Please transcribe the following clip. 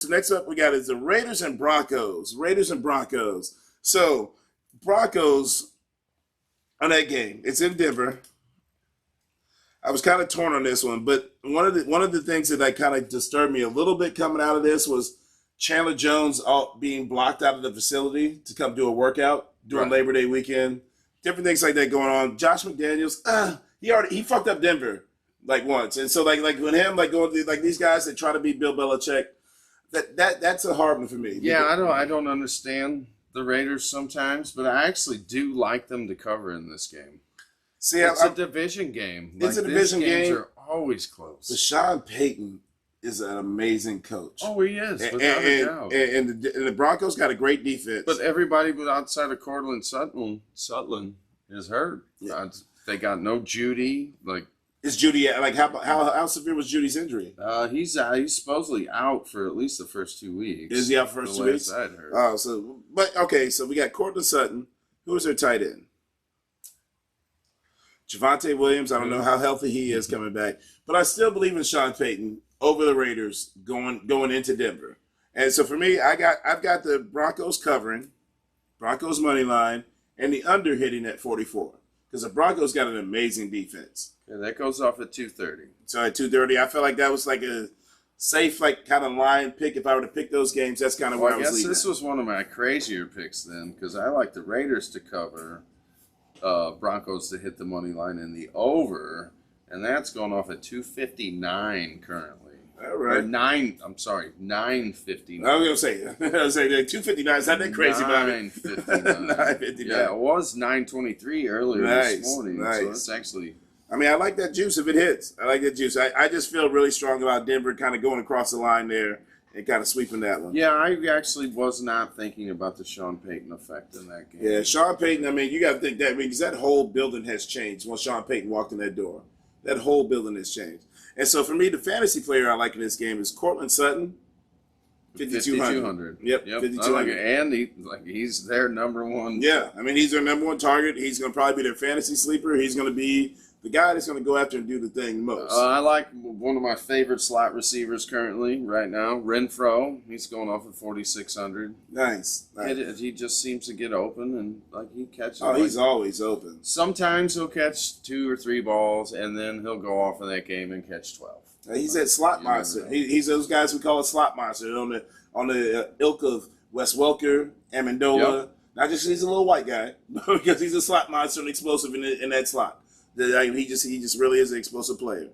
So next up we got is the Raiders and Broncos. Raiders and Broncos. So Broncos on that game. It's in Denver. I was kind of torn on this one, but one of the things that kind of disturbed me a little bit coming out of this was Chandler Jones being blocked out of the facility to come do a workout during Labor Day weekend. Different things like that going on. Josh McDaniels, he fucked up Denver like once, and so like when him like going through like these guys that try to beat Bill Belichick, that's a hard one for me. Yeah, I don't understand the Raiders sometimes, but I actually do like them to cover in this game. See, it's a division game. It's a division game. Games are always close. But Sean Payton is an amazing coach. Oh, he is, without a doubt. And the Broncos got a great defense. But everybody outside of Cortland Sutton is hurt. Yeah. They got no Judy. Like, is Judy like how severe was Judy's injury? He's supposedly out for at least the first 2 weeks. Is he out for the first 2 weeks? I'd heard. Oh, so we got Cortland Sutton. Who is their tight end? Javonte Williams. I don't know how healthy he is coming back, but I still believe in Sean Payton over the Raiders going into Denver. And so for me, I've got the Broncos covering, Broncos money line, and the under hitting at 44 because the Broncos got an amazing defense. Yeah, that goes off at 2:30. So at 2:30, I felt like that was like a safe like kind of line pick. If I were to pick those games, that's kind of where I was leading. I guess this was one of my crazier picks then because I like the Raiders to cover, Broncos to hit the money line in the over, and that's going off at 259 currently. All right. Or 959. I was gonna say 259 is not that crazy, but 959. 959. Yeah, it was 923 earlier this morning. Nice. So it's actually. I mean, I like that juice if it hits. I like that juice. I just feel really strong about Denver kind of going across the line there and kind of sweeping that one. Yeah, I actually was not thinking about the Sean Payton effect in that game. Yeah, Sean Payton, I mean, you got to think that because that whole building has changed once Sean Payton walked in that door. That whole building has changed. And so for me, the fantasy player I like in this game is Cortland Sutton, 5,200. Yep, 5,200. Like and he's their number one. Yeah, I mean, he's their number one target. He's going to probably be their fantasy sleeper. He's going to be the guy that's going to go after and do the thing most. I like one of my favorite slot receivers currently right now, Renfro. He's going off at 4,600. Nice. He just seems to get open and he catches. Oh, he's always open. Sometimes he'll catch 2 or 3 balls and then he'll go off in that game and catch 12. He's that slot monster. He's those guys we call a slot monster on the ilk of Wes Welker, Amendola. Yep. Not just he's a little white guy because he's a slot monster and explosive in that slot. He just really is an explosive player.